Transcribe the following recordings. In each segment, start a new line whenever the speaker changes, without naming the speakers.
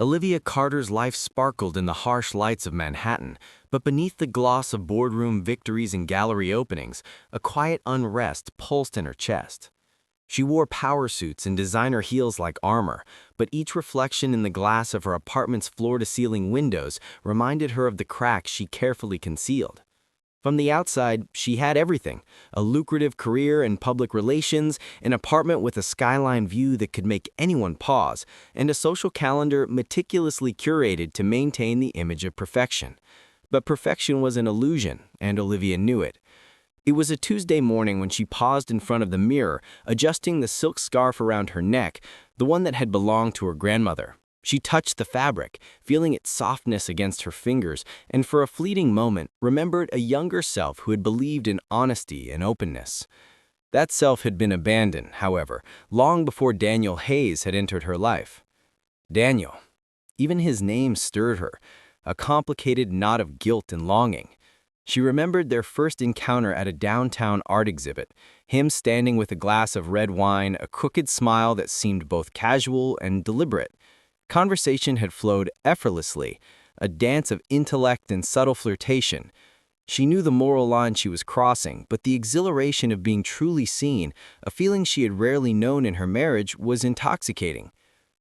Olivia Carter's life sparkled in the harsh lights of Manhattan, but beneath the gloss of boardroom victories and gallery openings, a quiet unrest pulsed in her chest. She wore power suits and designer heels like armor, but each reflection in the glass of her apartment's floor-to-ceiling windows reminded her of the cracks she carefully concealed. From the outside, she had everything: a lucrative career in public relations, an apartment with a skyline view that could make anyone pause, and a social calendar meticulously curated to maintain the image of perfection. But perfection was an illusion, and Olivia knew it. It was a Tuesday morning when she paused in front of the mirror, adjusting the silk scarf around her neck, the one that had belonged to her grandmother. She touched the fabric, feeling its softness against her fingers, and for a fleeting moment remembered a younger self who had believed in honesty and openness. That self had been abandoned, however, long before Daniel Hayes had entered her life. Daniel. Even his name stirred her, a complicated knot of guilt and longing. She remembered their first encounter at a downtown art exhibit, him standing with a glass of red wine, a crooked smile that seemed both casual and deliberate. Conversation had flowed effortlessly, a dance of intellect and subtle flirtation. She knew the moral line she was crossing, but the exhilaration of being truly seen, a feeling she had rarely known in her marriage, was intoxicating.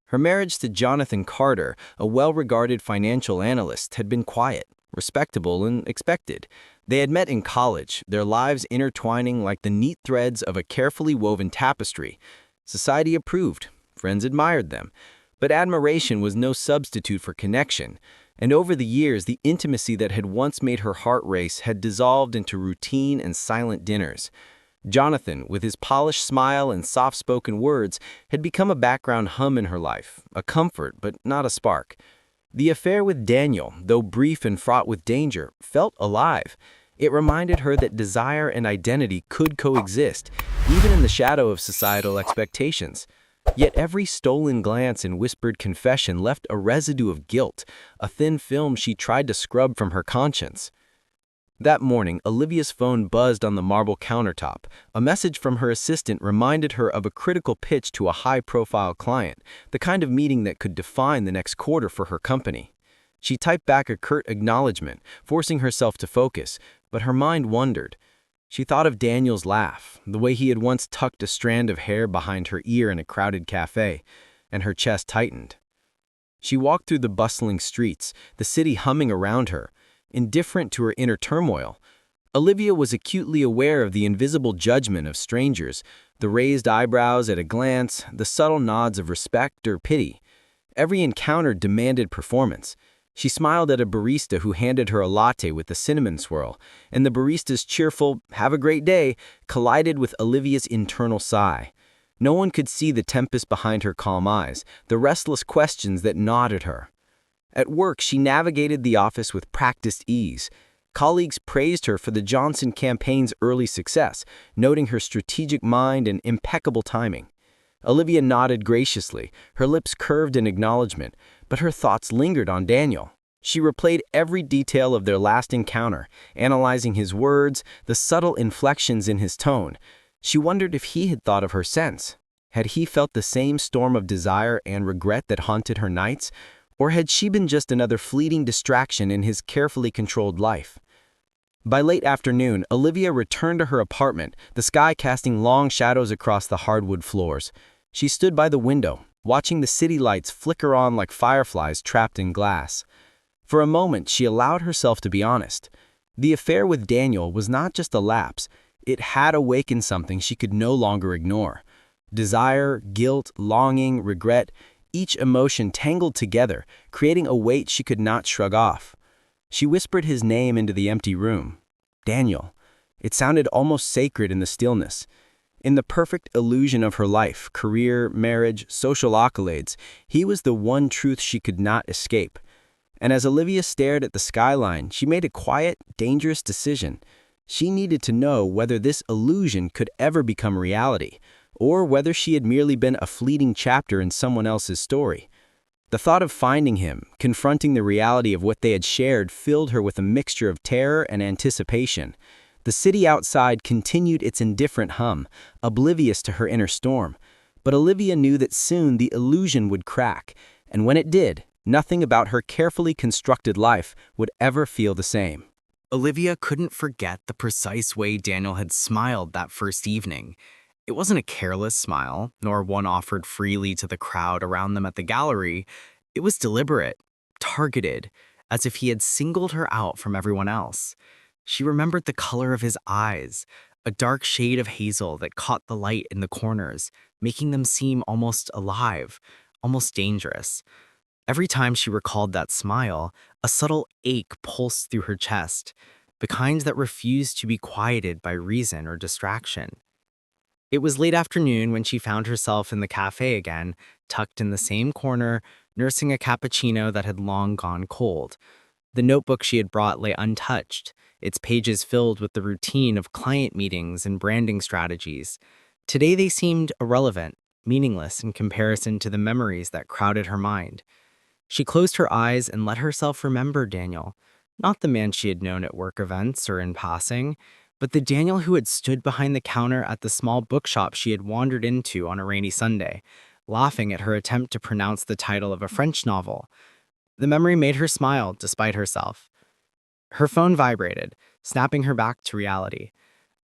Her marriage to Jonathan Carter, a well-regarded financial analyst, had been quiet, respectable, and expected. They had met in college, their lives intertwining like the neat threads of a carefully woven tapestry. Society approved, friends admired them. But admiration was no substitute for connection, and over the years the intimacy that had once made her heart race had dissolved into routine and silent dinners. Jonathan, with his polished smile and soft-spoken words, had become a background hum in her life, a comfort but not a spark. The affair with Daniel, though brief and fraught with danger, felt alive. It reminded her that desire and identity could coexist, even in the shadow of societal expectations. Yet every stolen glance and whispered confession left a residue of guilt, a thin film she tried to scrub from her conscience. That morning, Olivia's phone buzzed on the marble countertop. A message from her assistant reminded her of a critical pitch to a high-profile client, the kind of meeting that could define the next quarter for her company. She typed back a curt acknowledgement, forcing herself to focus, but her mind wandered. She thought of Daniel's laugh, the way he had once tucked a strand of hair behind her ear in a crowded cafe, and her chest tightened. She walked through the bustling streets, the city humming around her, indifferent to her inner turmoil. Olivia was acutely aware of the invisible judgment of strangers, the raised eyebrows at a glance, the subtle nods of respect or pity. Every encounter demanded performance. She smiled at a barista who handed her a latte with a cinnamon swirl, and the barista's cheerful "have a great day" collided with Olivia's internal sigh. No one could see the tempest behind her calm eyes, the restless questions that gnawed at her. At work, she navigated the office with practiced ease. Colleagues praised her for the Johnson campaign's early success, noting her strategic mind and impeccable timing. Olivia nodded graciously, her lips curved in acknowledgement, but her thoughts lingered on Daniel. She replayed every detail of their last encounter, analyzing his words, the subtle inflections in his tone. She wondered if he had thought of her since. Had he felt the same storm of desire and regret that haunted her nights, or had she been just another fleeting distraction in his carefully controlled life? By late afternoon, Olivia returned to her apartment, the sky casting long shadows across the hardwood floors. She stood by the window, watching the city lights flicker on like fireflies trapped in glass. For a moment, she allowed herself to be honest. The affair with Daniel was not just a lapse. It had awakened something she could no longer ignore. Desire, guilt, longing, regret, each emotion tangled together, creating a weight she could not shrug off. She whispered his name into the empty room. Daniel. It sounded almost sacred in the stillness. In the perfect illusion of her life, career, marriage, social accolades, he was the one truth she could not escape. And as Olivia stared at the skyline, she made a quiet, dangerous decision. She needed to know whether this illusion could ever become reality, or whether she had merely been a fleeting chapter in someone else's story. The thought of finding him, confronting the reality of what they had shared, filled her with a mixture of terror and anticipation. The city outside continued its indifferent hum, oblivious to her inner storm. But Olivia knew that soon the illusion would crack, and when it did,
Nothing about her carefully constructed life would ever feel the same.
Olivia couldn't forget the precise way Daniel had smiled that first evening. It wasn't a careless smile, nor one offered freely to the crowd around them at the gallery. It was deliberate, targeted, as if he had singled her out from everyone else. She remembered the color of his eyes, a dark shade of hazel that caught the light in the corners, making them seem almost alive, almost dangerous. Every time she recalled that smile, a subtle ache pulsed through her chest, the kind that refused to be quieted by reason or distraction. It was late afternoon when she found herself in the cafe again, tucked in the same corner, nursing a cappuccino that had long gone cold. The notebook she had brought lay untouched, its pages filled with the routine of client meetings and branding strategies. Today they seemed irrelevant, meaningless in comparison to the memories that crowded her mind. She closed her eyes and let herself remember Daniel, not the man she had known at work events or in passing, but the Daniel who had stood behind the counter at the small bookshop she had wandered into on a rainy Sunday, laughing at her attempt to pronounce the title of a French novel. The memory made her smile despite herself. Her phone vibrated, snapping her back to reality.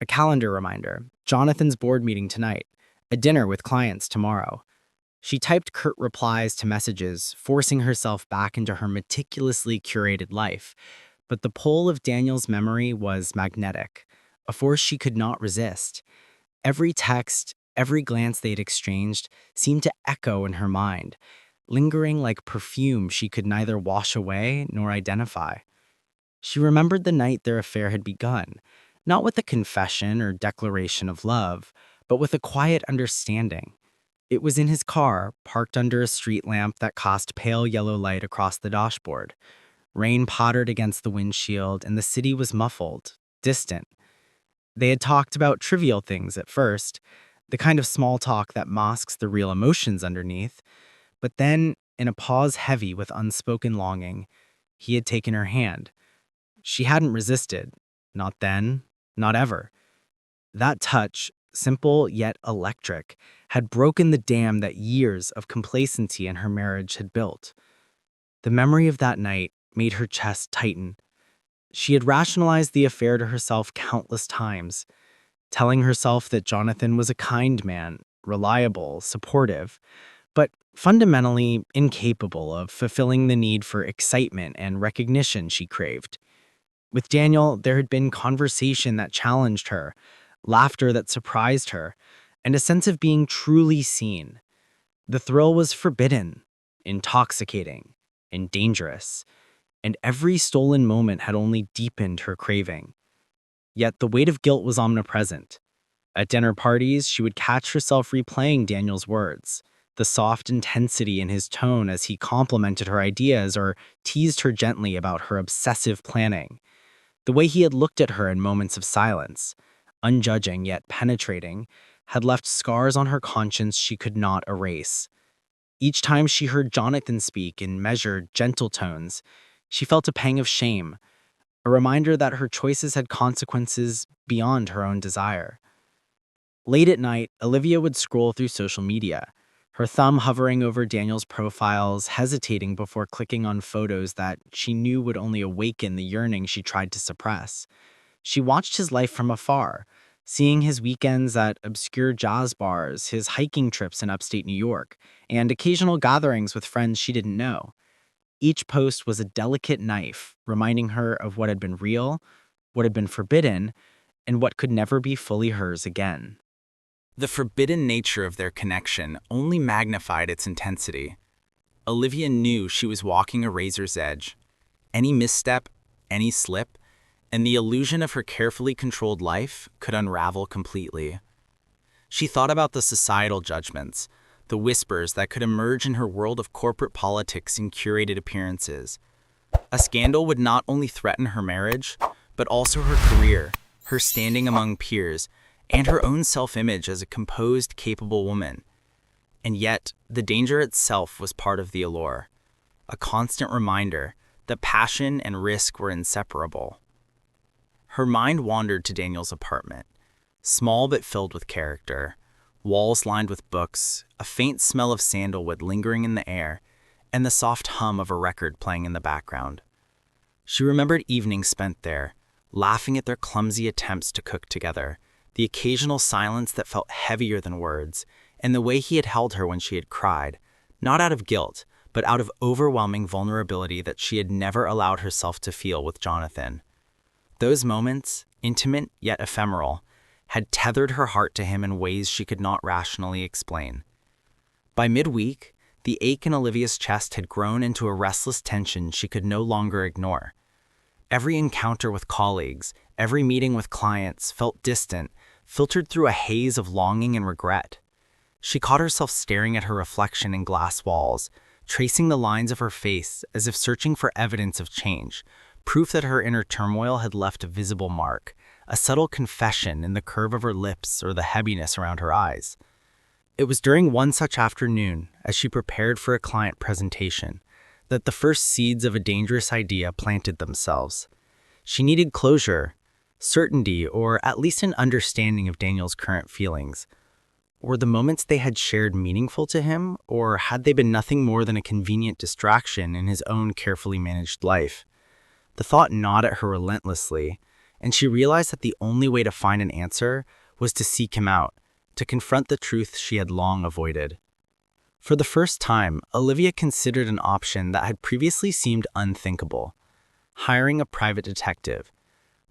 A calendar reminder, Jonathan's board meeting tonight, a dinner with clients tomorrow. She typed curt replies to messages, forcing herself back into her meticulously curated life. But the pull of Daniel's memory was magnetic, a force she could not resist. Every text, every glance they'd exchanged seemed to echo in her mind, lingering like perfume she could neither wash away nor identify. She remembered the night their affair had begun, not with a confession or declaration of love, but with a quiet understanding. It was in his car, parked under a street lamp that cast pale yellow light across the dashboard. Rain pattered against the windshield, and the city was muffled, distant. They had talked about trivial things at first, the kind of small talk that masks the real emotions underneath. But then, in a pause heavy with unspoken longing, he had taken her hand. She hadn't resisted. Not then, not ever. That touch, simple yet electric, had broken the dam that years of complacency in her marriage had built. The memory of that night made her chest tighten. She had rationalized the affair to herself countless times, telling herself that Jonathan was a kind man, reliable, supportive, but fundamentally incapable of fulfilling the need for excitement and recognition she craved. With Daniel, there had been conversation that challenged her, laughter that surprised her, and a sense of being truly seen. The thrill was forbidden, intoxicating, and dangerous, and every stolen moment had only deepened her craving. Yet the weight of guilt was omnipresent. At dinner parties, she would catch herself replaying Daniel's words, the soft intensity in his tone as he complimented her ideas or teased her gently about her obsessive planning. The way he had looked at her in moments of silence, unjudging yet penetrating, had left scars on her conscience she could not erase. Each time she heard Jonathan speak in measured, gentle tones, she felt a pang of shame, a reminder that her choices had consequences beyond her own desire. Late at night, Olivia would scroll through social media, her thumb hovering over Daniel's profiles, hesitating before clicking on photos that she knew would only awaken the yearning she tried to suppress. She watched his life from afar, seeing his weekends at obscure jazz bars, his hiking trips in upstate New York, and occasional gatherings with friends she didn't know. Each post was a delicate knife, reminding her of what had been real, what had been forbidden, and what could never be fully hers again. The forbidden nature of their connection only magnified its intensity. Olivia knew she was walking a razor's edge. Any misstep, any slip, and the illusion of her carefully controlled life could unravel completely. She thought about the societal judgments, the whispers that could emerge in her world of corporate politics and curated appearances. A scandal would not only threaten her marriage, but also her career, her standing among peers, and her own self-image as a composed, capable woman. And yet, the danger itself was part of the allure, a constant reminder that passion and risk were inseparable. Her mind wandered to Daniel's apartment, small but filled with character, walls lined with books, a faint smell of sandalwood lingering in the air,
and the soft hum of a record playing in the background. She remembered evenings spent there, laughing at their clumsy attempts to cook together, the occasional silence that felt heavier than words, and the way he had held her when she had cried, not out of guilt, but out of overwhelming vulnerability that she had never allowed herself to feel with Jonathan. Those moments, intimate yet ephemeral, had tethered her heart to him in ways she could not rationally explain. By midweek, the ache in Olivia's chest had grown into a restless tension she could no longer ignore. Every encounter with colleagues, every meeting with clients felt distant, filtered through a haze of longing and regret. She caught herself staring at her reflection in glass walls, tracing the lines of her face as if searching for evidence of change, proof that her inner turmoil had left a visible mark, a subtle confession in the curve of her lips or the heaviness around her eyes. It was during one such afternoon, as she prepared for a client presentation, that the first seeds of a dangerous idea planted themselves. She needed closure, certainty, or at least an understanding of Daniel's current feelings. Were the moments they had shared meaningful to him, or had they been nothing more than a convenient distraction in his own carefully managed life? The thought gnawed at her relentlessly, and she realized that the only way to find an answer was to seek him out, to confront the truth she had long avoided. For the first time, Olivia considered an option that had previously seemed unthinkable: hiring a private detective.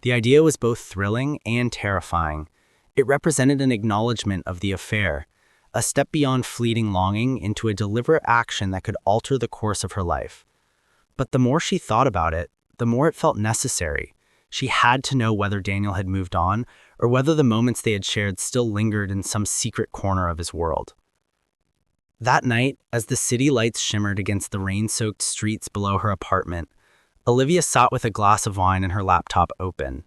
The idea was both thrilling and terrifying. It represented an acknowledgement of the affair, a step beyond fleeting longing into a deliberate action that could alter the course of her life. But the more she thought about it, the more it felt necessary. She had to know whether Daniel had moved on, or whether the moments they had shared still lingered in some secret corner of his world. That night, as the city lights shimmered against the rain-soaked streets below her apartment, Olivia sat with a glass of wine and her laptop open.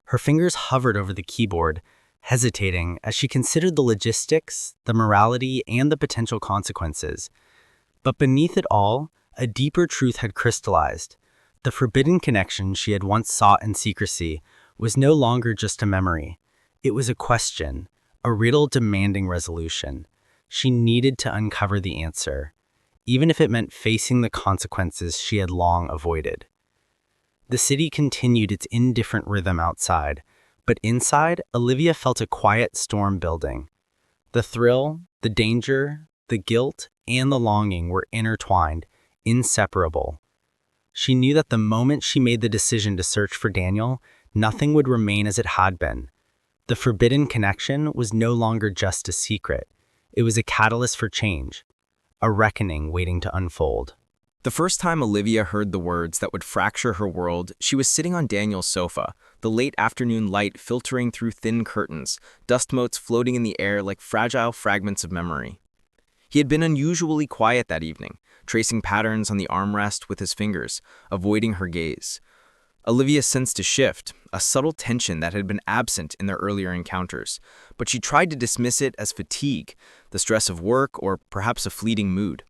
Her fingers hovered over the keyboard, hesitating as she considered the logistics, the morality, and the potential consequences. But beneath it all, a deeper truth had crystallized. The forbidden connection she had once sought in secrecy was no longer just a memory. It was a question, a riddle demanding resolution. She needed to uncover the answer, even if it meant facing the consequences she had long avoided. The city continued its indifferent rhythm outside, but inside, Olivia felt a quiet storm building. The thrill, the danger, the guilt, and the longing were intertwined, inseparable. She knew that the moment she made the decision to search for Daniel, nothing would remain as it had been. The forbidden connection was no longer just a secret. It was a catalyst for change, a reckoning waiting to unfold.
The first time Olivia heard the words that would fracture her world, she was sitting on Daniel's sofa, the late afternoon light filtering through thin curtains, dust motes floating in the air like fragile fragments of memory. He had been unusually quiet that evening, tracing patterns on the armrest with his fingers, avoiding her gaze. Olivia sensed a shift, a subtle tension that had been absent in their earlier encounters, but she tried to dismiss it as fatigue, the stress of work, or perhaps a fleeting mood.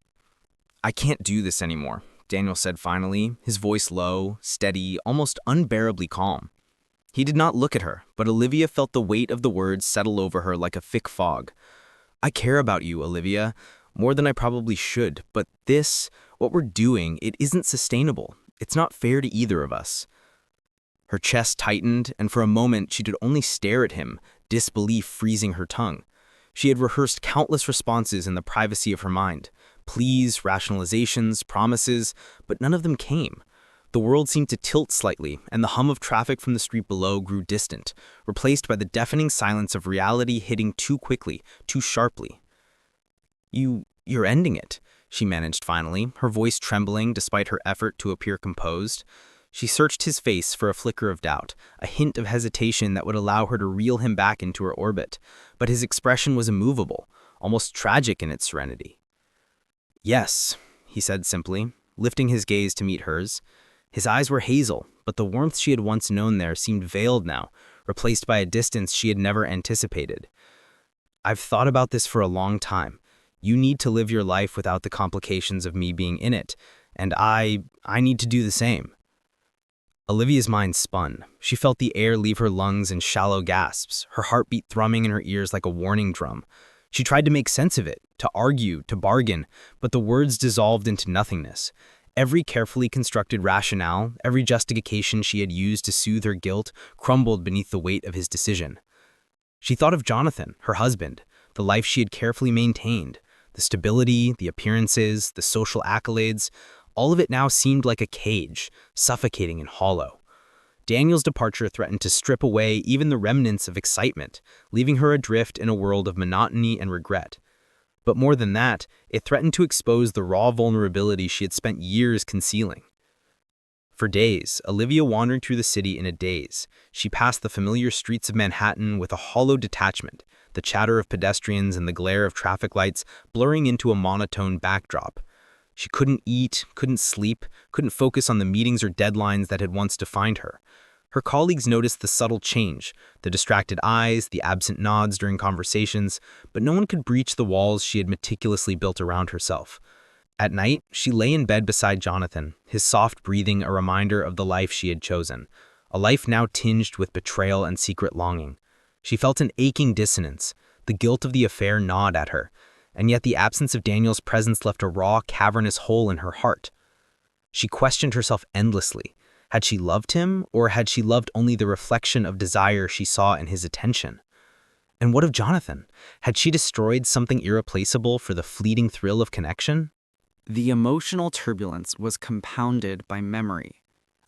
"I can't do this anymore," Daniel said finally, his voice low, steady, almost unbearably calm. He did not look at her, but Olivia felt the weight of the words settle over her like a thick fog. "I care about you, Olivia, more than I probably should, but what we're doing, it isn't sustainable. It's not fair to either of us." Her chest tightened, and for a moment she could only stare at him, disbelief freezing her tongue. She had rehearsed countless responses in the privacy of her mind. Pleas, rationalizations, promises, but none of them came. The world seemed to tilt slightly, and the hum of traffic from the street below grew distant, replaced by the deafening silence of reality hitting too quickly, too sharply. You're ending it," she managed finally, her voice trembling despite her effort to appear composed. She searched his face for a flicker of doubt, a hint of hesitation that would allow her to reel him back into her orbit, but his expression was immovable, almost tragic in its serenity. "Yes," he said simply, lifting his gaze to meet hers. His eyes were hazel, but the warmth she had once known there seemed veiled now, replaced by a distance she had never anticipated. "I've thought about this for a long time. You need to live your life without the complications of me being in it, and I need to do the same." Olivia's mind spun. She felt the air leave her lungs in shallow gasps, her heartbeat thrumming in her ears like a warning drum.
She tried to make sense of it, to argue, to bargain, but the words dissolved into nothingness. Every carefully constructed rationale, every justification she had used to soothe her guilt, crumbled beneath the weight of his decision. She thought of Jonathan, her husband, the life she had carefully maintained, the stability, the appearances, the social accolades. All of it now seemed like a cage, suffocating and hollow. Daniel's departure threatened to strip away even the remnants of excitement, leaving her adrift in a world of monotony and regret. But more than that, it threatened to expose the raw vulnerability she had spent years concealing. For days, Olivia wandered through the city in a daze. She passed the familiar streets of Manhattan with a hollow detachment, the chatter of pedestrians and the glare of traffic lights blurring into a monotone backdrop. She couldn't eat, couldn't sleep, couldn't focus on the meetings or deadlines that had once defined her. Her colleagues noticed the subtle change, the distracted eyes, the absent nods during conversations, but no one could breach the walls she had meticulously built around herself. At night, she lay in bed beside Jonathan, his soft breathing a reminder of the life she had chosen, a life now tinged with betrayal and secret longing. She felt an aching dissonance. The guilt of the affair gnawed at her, and yet the absence of Daniel's presence left a raw, cavernous hole in her heart. She questioned herself endlessly. Had she loved him, or had she loved only the reflection of desire she saw in his attention? And what of Jonathan? Had she destroyed something irreplaceable for the fleeting thrill of connection?
The emotional turbulence was compounded by memory.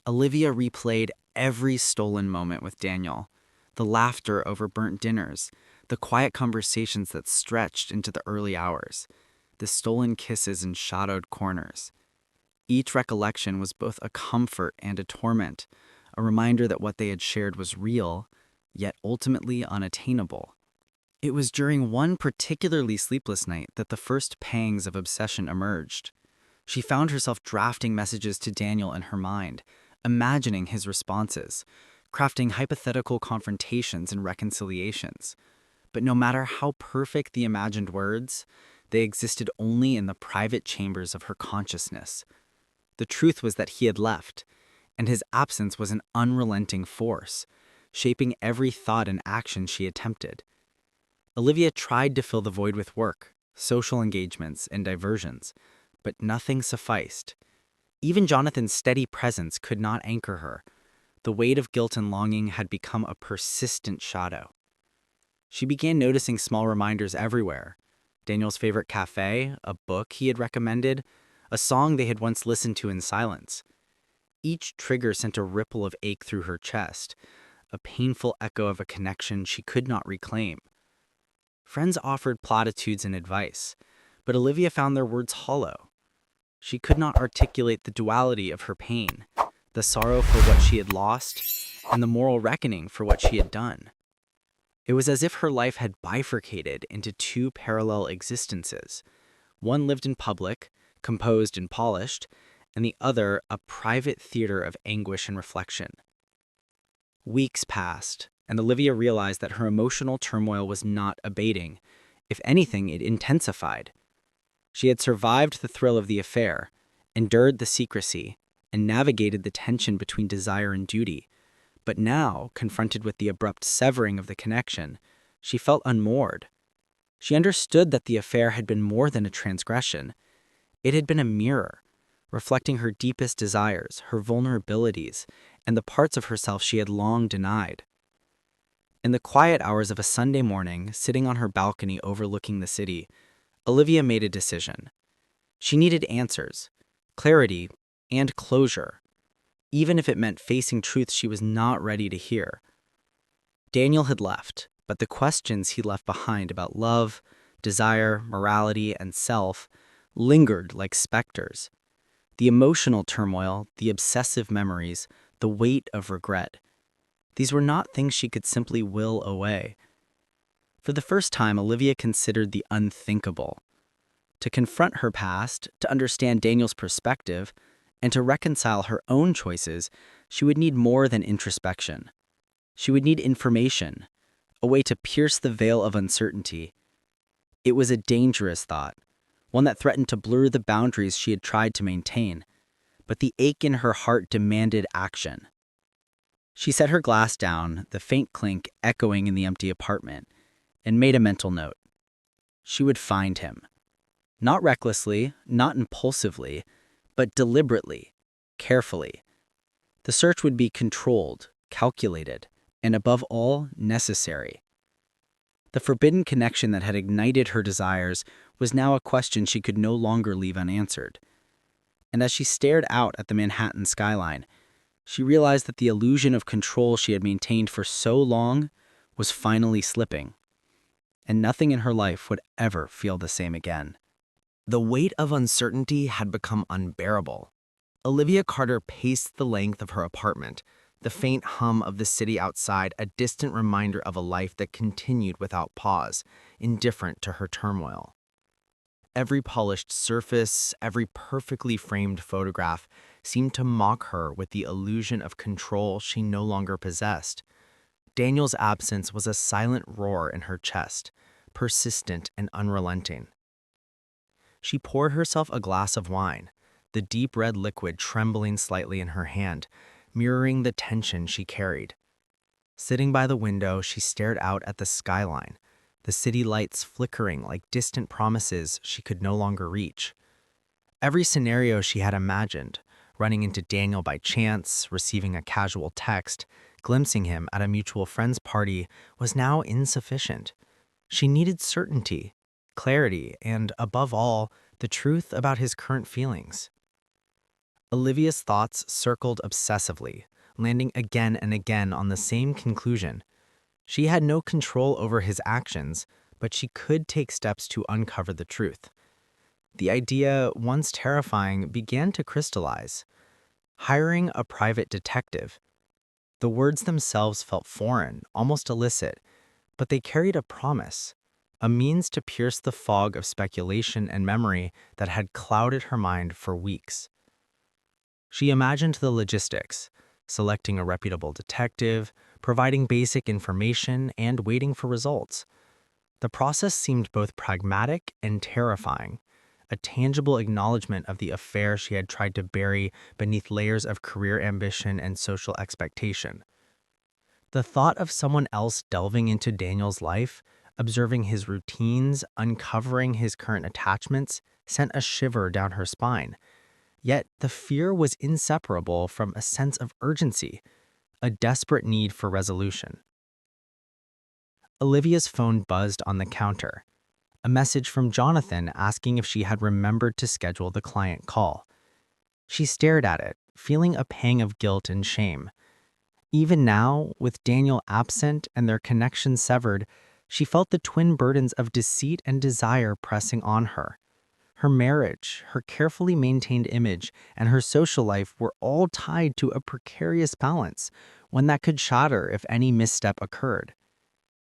Olivia replayed every stolen moment with Daniel, the laughter over burnt dinners, the quiet conversations that stretched into the early hours, the stolen kisses in shadowed corners. Each recollection was both a comfort and a torment, a reminder that what they had shared was real, yet ultimately unattainable. It was during one particularly sleepless night that the first pangs of obsession emerged. She found herself drafting messages to Daniel in her mind, imagining his responses, crafting hypothetical confrontations and reconciliations. But no matter how perfect the imagined words, they existed only in the private chambers of her consciousness. The truth was that he had left, and his absence was an unrelenting force, shaping every thought and action she attempted. Olivia tried to fill the void with work, social engagements, and diversions, but nothing sufficed. Even Jonathan's steady presence could not anchor her. The weight of guilt and longing had become a persistent shadow. She began noticing small reminders everywhere. Daniel's favorite cafe, a book he had recommended, a song they had once listened to in silence. Each trigger sent a ripple of ache through her chest, a painful echo of a connection she could not reclaim. Friends offered platitudes and advice, but Olivia found their words hollow. She could not articulate the duality of her pain, the sorrow for what she had lost, and the moral reckoning for what she had done. It was as if her life had bifurcated into two parallel existences. One lived in public, composed and polished, and the other a private theater of anguish and reflection. Weeks passed, and Olivia realized that her emotional turmoil was not abating. If anything, it intensified. She had survived the thrill of the affair, endured the secrecy, and navigated the tension between desire and duty. But now, confronted with the abrupt severing of the connection, she felt unmoored. She understood that the affair had been more than a transgression. It had been a mirror, reflecting her deepest desires, her vulnerabilities, and the parts of herself she had long denied. In the quiet hours of a Sunday morning, sitting on her balcony overlooking the city, Olivia made a decision. She needed answers, clarity, and closure, even if it meant facing truths she was not ready to hear. Daniel had left, but the questions he left behind about love, desire, morality, and self lingered like specters. The emotional turmoil, the obsessive memories, the weight of regret. These were not things she could simply will away. For the first time, Olivia considered the unthinkable. To confront her past, to understand Daniel's perspective, and to reconcile her own choices, she would need more than introspection. She would need information, a way to pierce the veil of uncertainty. It was a dangerous thought, one that threatened to blur the boundaries she had tried to maintain, but the ache in her heart demanded action. She set her glass down, the faint clink echoing in the empty apartment, and made a mental note. She would find him. Not recklessly, not impulsively, but deliberately, carefully. The search would be controlled, calculated, and above all, necessary. The forbidden connection that had ignited her desires was now a question she could no longer leave unanswered. And as she stared out at the Manhattan skyline, she realized that the illusion of control she had maintained for so long was finally slipping, and nothing in her life would ever feel the same again.
The weight of uncertainty had become unbearable. Olivia Carter paced the length of her apartment, the faint hum of the city outside a distant reminder of a life that continued without pause, indifferent to her turmoil. Every polished surface, every perfectly framed photograph seemed to mock her with the illusion of control she no longer possessed. Daniel's absence was a silent roar in her chest, persistent and unrelenting. She poured herself a glass of wine, the deep red liquid trembling slightly in her hand, mirroring the tension she carried. Sitting by the window, she stared out at the skyline, the city lights flickering like distant promises she could no longer reach. Every scenario she had imagined, running into Daniel by chance, receiving a casual text, glimpsing him at a mutual friend's party, was now insufficient. She needed certainty, clarity, and, above all, the truth about his current feelings. Olivia's thoughts circled obsessively, landing again and again on the same conclusion. She had no control over his actions, but she could take steps to uncover the truth. The idea, once terrifying, began to crystallize. Hiring a private detective. The words themselves felt foreign, almost illicit, but they carried a promise, a means to pierce the fog of speculation and memory that had clouded her mind for weeks. She imagined the logistics, selecting a reputable detective, providing basic information, and waiting for results. The process seemed both pragmatic and terrifying, a tangible acknowledgement of the affair she had tried to bury beneath layers of career ambition and social expectation. The thought of someone else delving into Daniel's life, observing his routines, uncovering his current attachments, sent a shiver down her spine. Yet the fear was inseparable from a sense of urgency, a desperate need for resolution. Olivia's phone buzzed on the counter, a message from Jonathan asking if she had remembered to schedule the client call. She stared at it, feeling a pang of guilt and shame. Even now, with Daniel absent and their connection severed, she felt the twin burdens of deceit and desire pressing on her. Her marriage, her carefully maintained image, and her social life were all tied to a precarious balance, one that could shatter if any misstep occurred.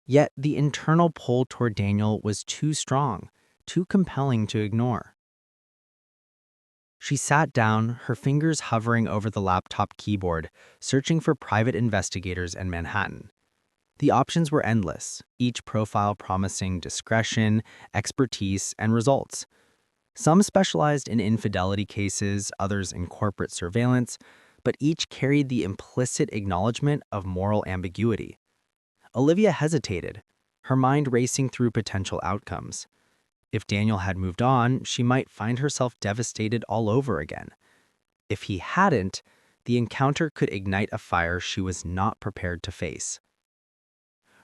Yet the internal pull toward Daniel was too strong, too compelling to ignore. She sat down, her fingers hovering over the laptop keyboard, searching for private investigators in Manhattan. The options were endless, each profile promising discretion, expertise, and results. Some specialized in infidelity cases, others in corporate surveillance, but each carried the implicit acknowledgement of moral ambiguity. Olivia hesitated, her mind racing through potential outcomes. If Daniel had moved on, she might find herself devastated all over again. If he hadn't, the encounter could ignite a fire she was not prepared to face.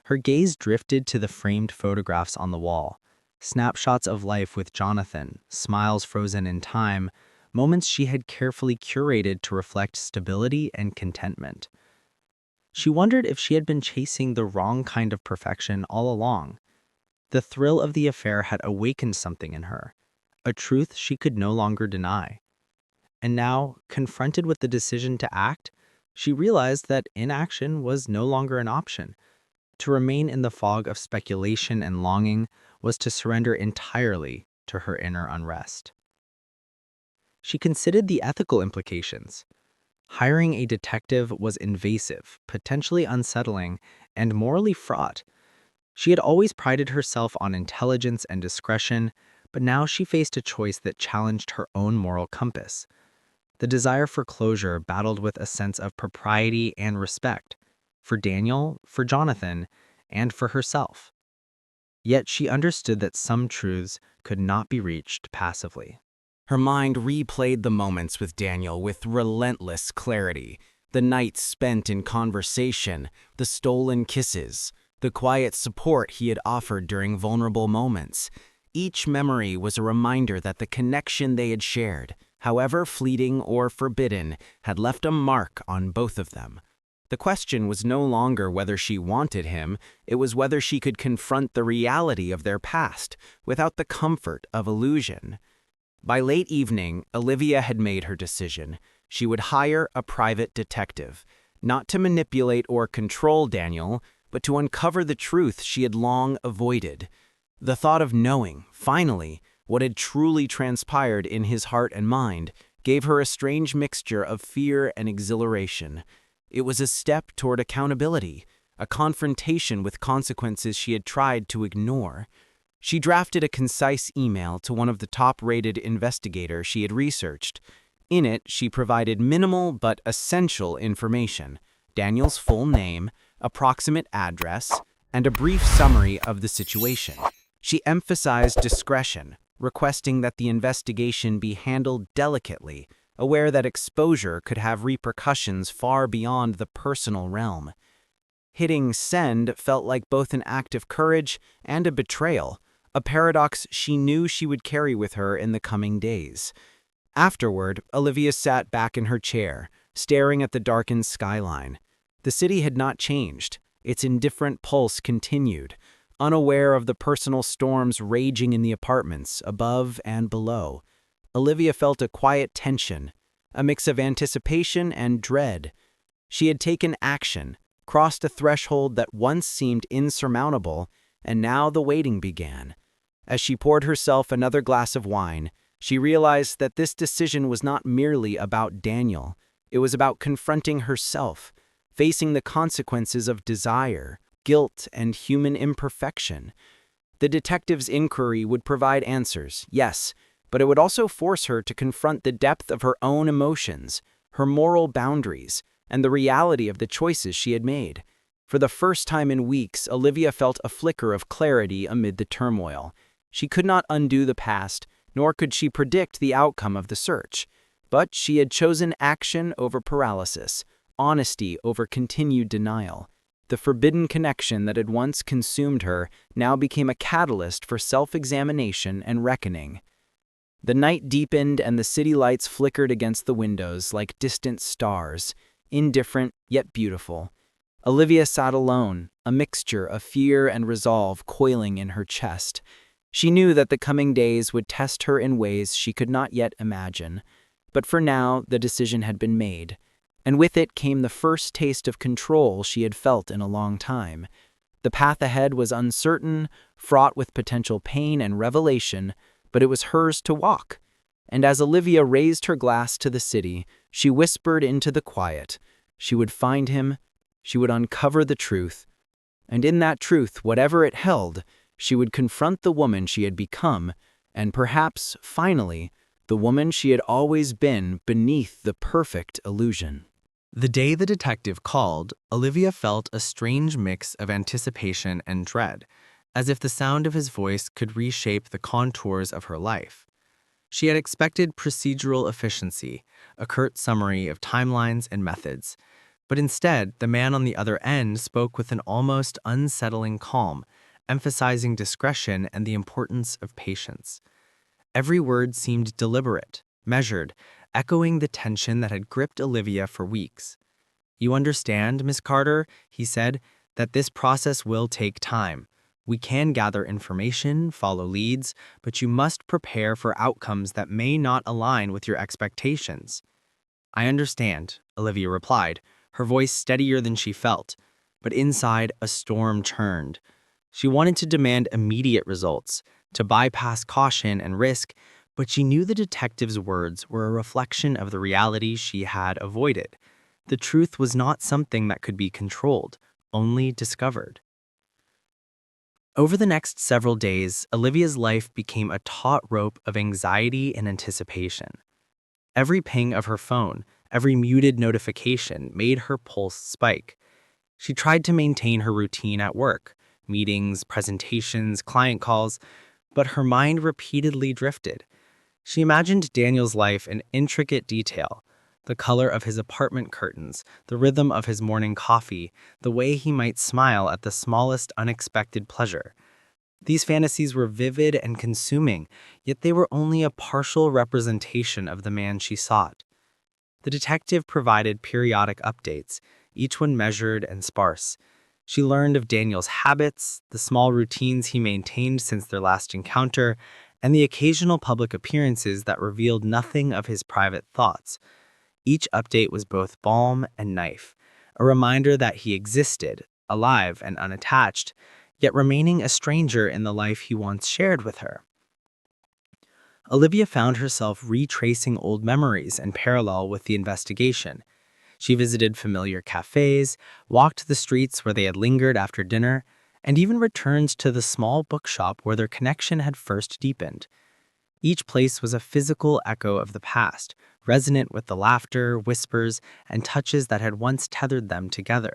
Her gaze drifted to the framed photographs on the wall, snapshots of life with Jonathan, smiles frozen in time, moments she had carefully curated to reflect stability and contentment. She wondered if she had been chasing the wrong kind of perfection all along. The thrill of the affair had awakened something in her, a truth she could no longer deny. And now, confronted with the decision to act, she realized that inaction was no longer an option. To remain in the fog of speculation and longing was to surrender entirely to her inner unrest. She considered the ethical implications. Hiring a detective was invasive, potentially unsettling, and morally fraught. She had always prided herself on intelligence and discretion, but now she faced a choice that challenged her own moral compass. The desire for closure battled with a sense of propriety and respect, for Daniel, for Jonathan, and for herself.
Yet she understood that some truths could not be reached passively.
Her mind replayed the moments with Daniel with relentless clarity. The nights spent in conversation, the stolen kisses, the quiet support he had offered during vulnerable moments. Each memory was a reminder that the connection they had shared, however fleeting or forbidden, had left a mark on both of them. The question was no longer whether she wanted him, it was whether she could confront the reality of their past without the comfort of illusion. By late evening, Olivia had made her decision. She would hire a private detective, not to manipulate or control Daniel, but to uncover the truth she had long avoided. The thought of knowing, finally, what had truly transpired in his heart and mind gave her a strange mixture of fear and exhilaration. It was a step toward accountability, a confrontation with consequences she had tried to ignore. She drafted a concise email to one of the top-rated investigators she had researched. In it, she provided minimal but essential information: Daniel's full name, approximate address, and a brief summary of the situation. She emphasized discretion, requesting that the investigation be handled delicately, aware that exposure could have repercussions far beyond the personal realm. Hitting send felt like both an act of courage and a betrayal, a paradox she knew she would carry with her in the coming days. Afterward, Olivia sat back in her chair, staring at the darkened skyline. The city had not changed. Its indifferent pulse continued, unaware of the personal storms raging in the apartments above and below. Olivia felt a quiet tension, a mix of anticipation and dread. She had taken action, crossed a threshold that once seemed insurmountable, and now the waiting began. As she poured herself another glass of wine, she realized that this decision was not merely about Daniel. It was about confronting herself, facing the consequences of desire, guilt, and human imperfection. The detective's inquiry would provide answers, yes, but it would also force her to confront the depth of her own emotions, her moral boundaries, and the reality of the choices she had made. For the first time in weeks, Olivia felt a flicker of clarity amid the turmoil. She could not undo the past, nor could she predict the outcome of the search. But she had chosen action over paralysis, honesty over continued denial. The forbidden connection that had once consumed her now became a catalyst for self-examination and reckoning. The night deepened and the city lights flickered against the windows like distant stars, indifferent yet beautiful. Olivia sat alone, a mixture of fear and resolve coiling in her chest. She knew that the coming days would test her in ways she could not yet imagine. But for now, the decision had been made, and with it came the first taste of control she had felt in a long time. The path ahead was uncertain, fraught with potential pain and revelation, but it was hers to walk. And as Olivia raised her glass to the city, she whispered into the quiet. She would find him, she would uncover the truth, and in that truth, whatever it held, she would confront the woman she had become, and perhaps, finally, the woman she had always been beneath the perfect illusion.
The day the detective called, Olivia felt a strange mix of anticipation and dread, as if the sound of his voice could reshape the contours of her life. She had expected procedural efficiency, a curt summary of timelines and methods, but instead, the man on the other end spoke with an almost unsettling calm, emphasizing discretion and the importance of patience. Every word seemed deliberate, measured, echoing the tension that had gripped Olivia for weeks. "You understand, Miss Carter," he said, "that this process will take time. We can gather information, follow leads, but you must prepare for outcomes that may not align with your expectations." "I understand," Olivia replied, her voice steadier than she felt, but inside a storm churned. She wanted to demand immediate results, to bypass caution and risk, but she knew the detective's words were a reflection of the reality she had avoided. The truth was not something that could be controlled, only discovered. Over the next several days, Olivia's life became a taut rope of anxiety and anticipation. Every ping of her phone, every muted notification made her pulse spike. She tried to maintain her routine at work, meetings, presentations, client calls, but her mind repeatedly drifted. She imagined Daniel's life in intricate detail: the color of his apartment curtains, the rhythm of his morning coffee, the way he might smile at the smallest unexpected pleasure. These fantasies were vivid and consuming, yet they were only a partial representation of the man she sought. The detective provided periodic updates, each one measured and sparse. She learned of Daniel's habits, the small routines he maintained since their last encounter, and the occasional public appearances that revealed nothing of his private thoughts. Each update was both balm and knife, a reminder that he existed, alive and unattached, yet remaining a stranger in the life he once shared with her. Olivia found herself retracing old memories in parallel with the investigation. She visited familiar cafes, walked the streets where they had lingered after dinner, and even returned to the small bookshop where their connection had first deepened. Each place was a physical echo of the past, resonant with the laughter, whispers, and touches that had once tethered them together.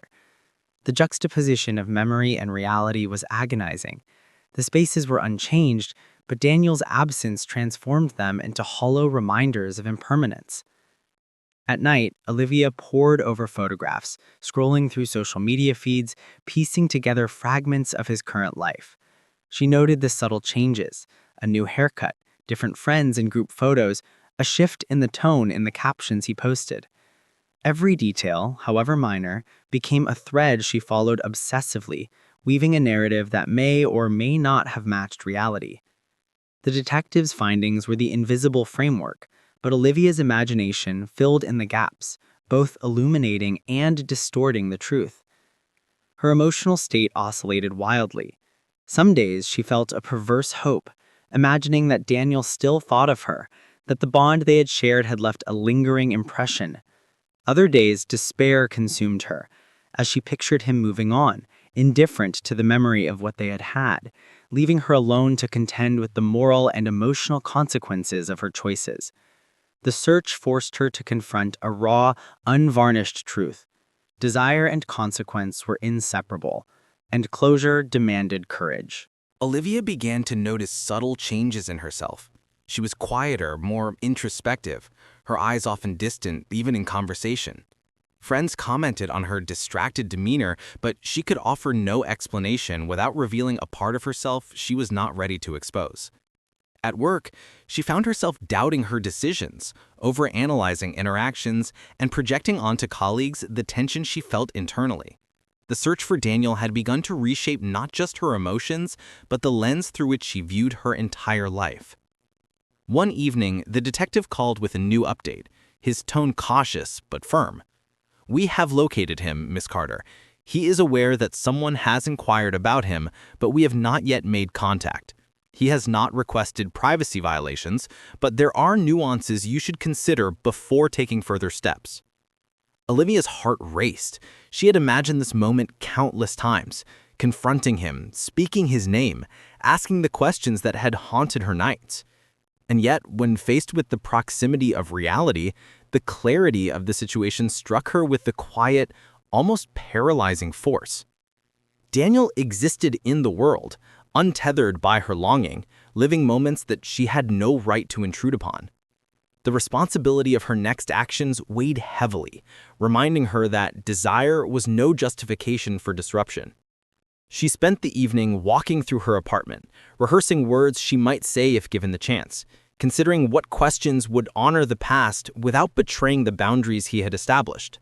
The juxtaposition of memory and reality was agonizing. The spaces were unchanged, but Daniel's absence transformed them into hollow reminders of impermanence. At night, Olivia pored over photographs, scrolling through social media feeds, piecing together fragments of his current life. She noted the subtle changes: a new haircut, different friends in group photos, a shift in the tone in the captions he posted. Every detail, however minor, became a thread she followed obsessively, weaving a narrative that may or may not have matched reality. The detective's findings were the invisible framework, but Olivia's imagination filled in the gaps, both illuminating and distorting the truth. Her emotional state oscillated wildly. Some days she felt a perverse hope, imagining that Daniel still thought of her, that the bond they had shared had left a lingering impression. Other days, despair consumed her, as she pictured him moving on, indifferent to the memory of what they had had, leaving her alone to contend with the moral and emotional consequences of her choices. The search forced her to confront a raw, unvarnished truth. Desire and consequence were inseparable, and closure demanded courage.
Olivia began to notice subtle changes in herself. She was quieter, more introspective, her eyes often distant, even in conversation. Friends commented on her distracted demeanor, but she could offer no explanation without revealing a part of herself she was not ready to expose. At work, she found herself doubting her decisions, overanalyzing interactions, and projecting onto colleagues the tension she felt internally. The search for Daniel had begun to reshape not just her emotions, but the lens through which she viewed her entire life. One evening, the detective called with a new update, his tone cautious but firm. "We have located him, Miss Carter. He is aware that someone has inquired about him, but we have not yet made contact. He has not requested privacy violations, but there are nuances you should consider before taking further steps." Olivia's heart raced. She had imagined this moment countless times, confronting him, speaking his name, asking the questions that had haunted her nights. And yet, when faced with the proximity of reality, the clarity of the situation struck her with the quiet, almost paralyzing force. Daniel existed in the world, untethered by her longing, living moments that she had no right to intrude upon. The responsibility of her next actions weighed heavily, reminding her that desire was no justification for disruption. She spent the evening walking through her apartment, rehearsing words she might say if given the chance, considering what questions would honor the past without betraying the boundaries he had established.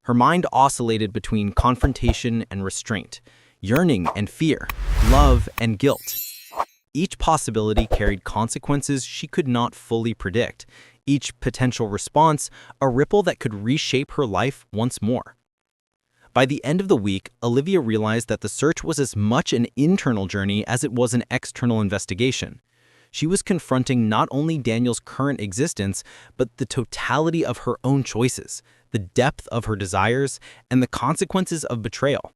Her mind oscillated between confrontation and restraint, yearning and fear, love and guilt. Each possibility carried consequences she could not fully predict, each potential response a ripple that could reshape her life once more. By the end of the week, Olivia realized that the search was as much an internal journey as it was an external investigation. She was confronting not only Daniel's current existence, but the totality of her own choices, the depth of her desires, and the consequences of betrayal.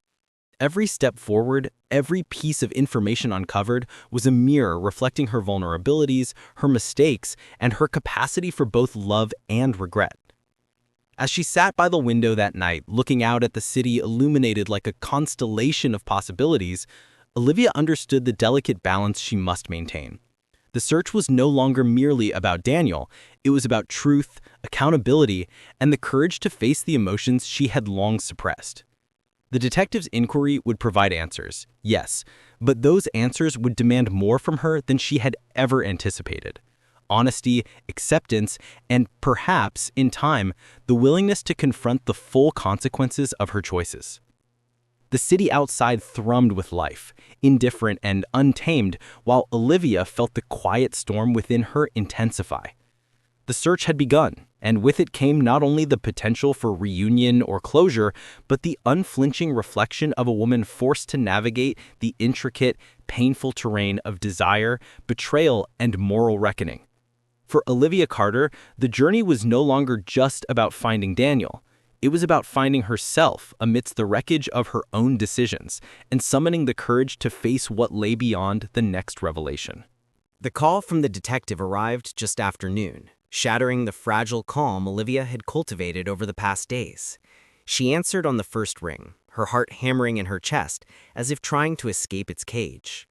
Every step forward, every piece of information uncovered, was a mirror reflecting her vulnerabilities, her mistakes, and her capacity for both love and regret. As she sat by the window that night, looking out at the city illuminated like a constellation of possibilities,
Olivia understood the delicate balance she must maintain. The search was no longer merely about Daniel, it was about truth, accountability, and the courage to face the emotions she had long suppressed. The detective's inquiry would provide answers, yes, but those answers would demand more from her than she had ever anticipated. Honesty, acceptance, and perhaps, in time, the willingness to confront the full consequences of her choices. The city outside thrummed with life, indifferent and untamed, while Olivia felt the quiet storm within her intensify. The search had begun, and with it came not only the potential for reunion or closure, but the unflinching reflection of a woman forced to navigate the intricate, painful terrain of desire, betrayal, and moral reckoning. For Olivia Carter, the journey was no longer just about finding Daniel. It was about finding herself amidst the wreckage of her own decisions and summoning the courage to face what lay beyond the next revelation.
The call from the detective arrived just after noon, shattering the fragile calm Olivia had cultivated over the past days. She answered on the first ring, her heart hammering in her chest as if trying to escape its cage.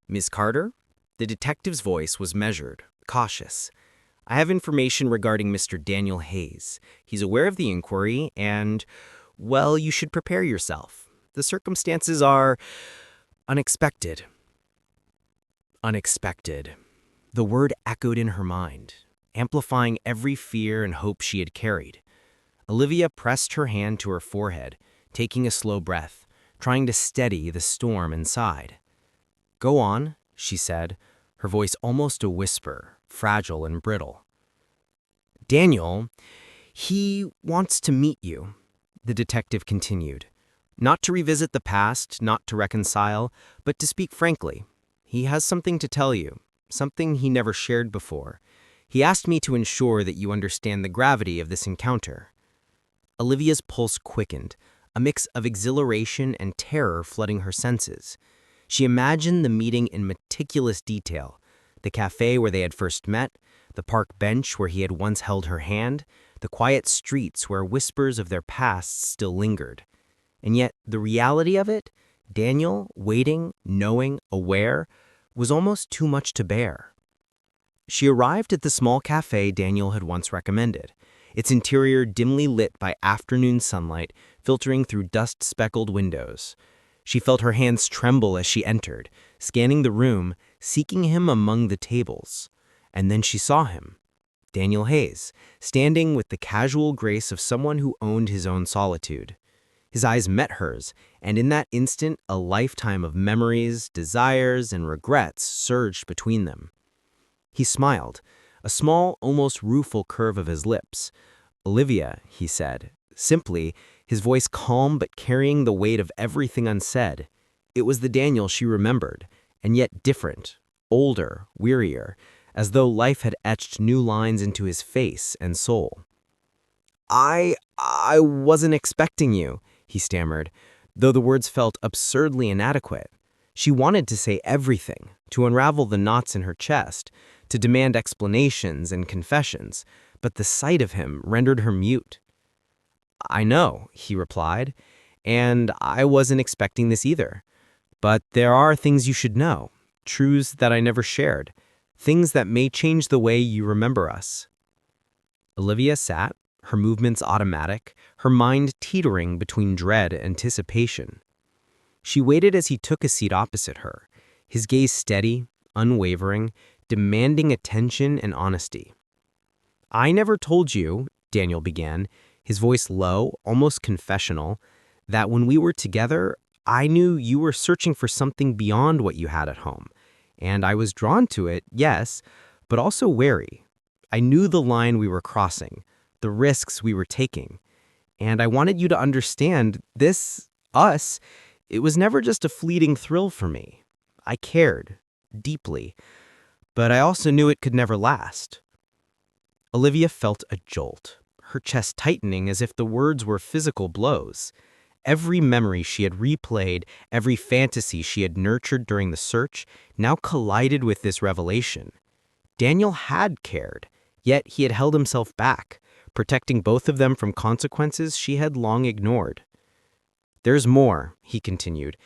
"Ms. Carter?" The detective's voice was measured, cautious. "I have information regarding Mr. Daniel Hayes. He's aware of the inquiry and, well, you should prepare yourself. The circumstances are unexpected." Unexpected. The word echoed in her mind, amplifying every fear and hope she had carried. Olivia pressed her hand to her forehead, taking a slow breath, trying to steady the storm inside. "Go on," she said, her voice almost a whisper, fragile and brittle. "Daniel, he wants to meet you," the detective continued. "Not to revisit the past, not to reconcile, but to speak frankly. He has something to tell you, something he never shared before. He asked me to ensure that you understand the gravity of this encounter." Olivia's pulse quickened, a mix of exhilaration and terror flooding her senses. She imagined the meeting in meticulous detail, the cafe where they had first met, the park bench where he had once held her hand, the quiet streets where whispers of their pasts still lingered. And yet, the reality of it, Daniel, waiting, knowing, aware, was almost too much to bear. She arrived at the small cafe Daniel had once recommended, its interior dimly lit by afternoon sunlight filtering through dust-speckled windows. She felt her hands tremble as she entered, scanning the room, seeking him among the tables. And then she saw him, Daniel Hayes, standing with the casual grace of someone who owned his own solitude. His eyes met hers, and in that instant, a lifetime of memories, desires, and regrets surged between them. He smiled, a small, almost rueful curve of his lips. "Olivia," he said, simply, his voice calm but carrying the weight of everything unsaid. It was the Daniel she remembered, and yet different, older, wearier, as though life had etched new lines into his face and soul. I wasn't expecting you," he stammered, though the words felt absurdly inadequate. She wanted to say everything, to unravel the knots in her chest, to demand explanations and confessions, but the sight of him rendered her mute. "I know," he replied, "and I wasn't expecting this either. But there are things you should know, truths that I never shared, things that may change the way you remember us." Olivia sat, her movements automatic, her mind teetering between dread and anticipation. She waited as he took a seat opposite her, his gaze steady, unwavering, demanding attention and honesty. "I never told you," Daniel began, his voice low, almost confessional, "that when we were together, I knew you were searching for something beyond what you had at home. And I was drawn to it, yes, but also wary. I knew the line we were crossing, the risks we were taking. And I wanted you to understand us, it was never just a fleeting thrill for me. I cared, deeply, but I also knew it could never last." Olivia felt a jolt, her chest tightening as if the words were physical blows. Every memory she had replayed, every fantasy she had nurtured during the search, now collided with this revelation. Daniel had cared, yet he had held himself back, protecting both of them from consequences she had long ignored. "There's more," he continued.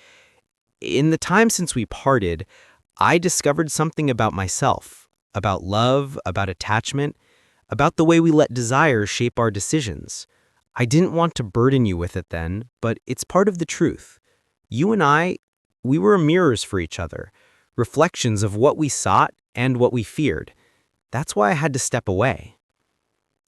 In the time since we parted, I discovered something about myself, about love, about attachment, about the way we let desire shape our decisions. I didn't want to burden you with it then, but it's part of the truth. You and I, we were mirrors for each other, reflections of what we sought and what we feared. That's why I had to step away.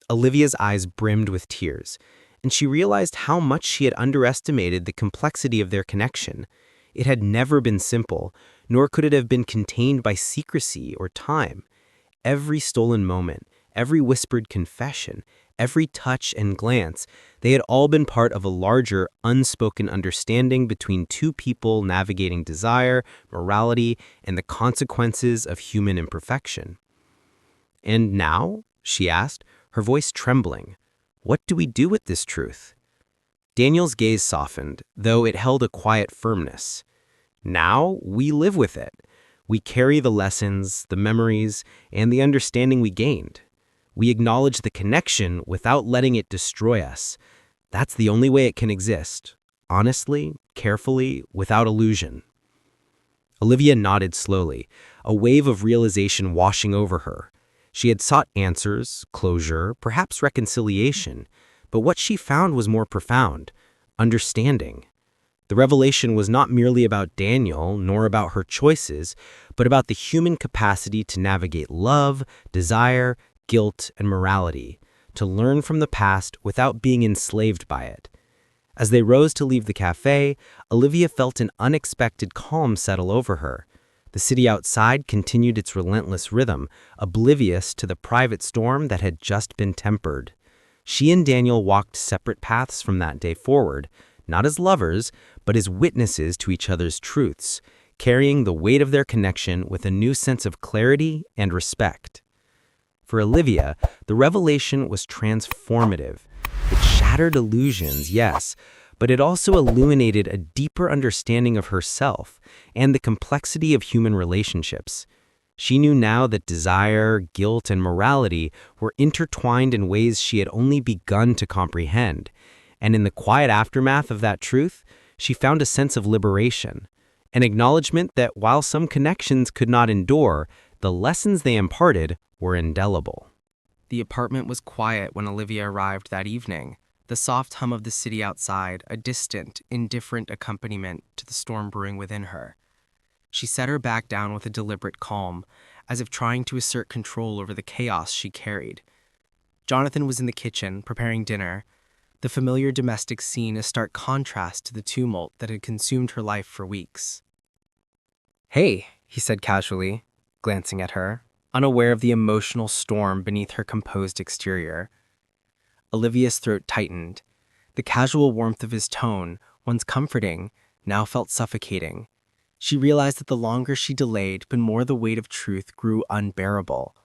Olivia's eyes brimmed with tears, and she realized how much she had underestimated the complexity of their connection. It had never been simple, nor could it have been contained by secrecy or time. Every stolen moment, every whispered confession, every touch and glance, they had all been part of a larger, unspoken understanding between two people navigating desire, morality, and the consequences of human imperfection. "And now?" she asked, her voice trembling. "What do we do with this truth?" Daniel's gaze softened, though it held a quiet firmness. "Now we live with it. We carry the lessons, the memories, and the understanding we gained. We acknowledge the connection without letting it destroy us. That's the only way it can exist. Honestly, carefully, without illusion." Olivia nodded slowly, a wave of realization washing over her. She had sought answers, closure, perhaps reconciliation, but what she found was more profound: understanding. The revelation was not merely about Daniel, nor about her choices, but about the human capacity to navigate love, desire, guilt, and morality, to learn from the past without being enslaved by it. As they rose to leave the cafe, Olivia felt an unexpected calm settle over her. The city outside continued its relentless rhythm, oblivious to the private storm that had just been tempered. She and Daniel walked separate paths from that day forward, not as lovers, but as witnesses to each other's truths, carrying the weight of their connection with a new sense of clarity and respect. For Olivia, the revelation was transformative. It shattered illusions, yes, but it also illuminated a deeper understanding of herself and the complexity of human relationships. She knew now that desire, guilt, and morality were intertwined in ways she had only begun to comprehend. And in the quiet aftermath of that truth, she found a sense of liberation, an acknowledgement that while some connections could not endure, the lessons they imparted were indelible.
The apartment was quiet when Olivia arrived that evening, the soft hum of the city outside, a distant, indifferent accompaniment to the storm brewing within her. She set her back down with a deliberate calm, as if trying to assert control over the chaos she carried. Jonathan was in the kitchen, preparing dinner, the familiar domestic scene a stark contrast to the tumult that had consumed her life for weeks. "Hey," he said casually, glancing at her, unaware of the emotional storm beneath her composed exterior. Olivia's throat tightened. The casual warmth of his tone, once comforting, now felt suffocating. She realized that the longer she delayed, the more the weight of truth grew unbearable.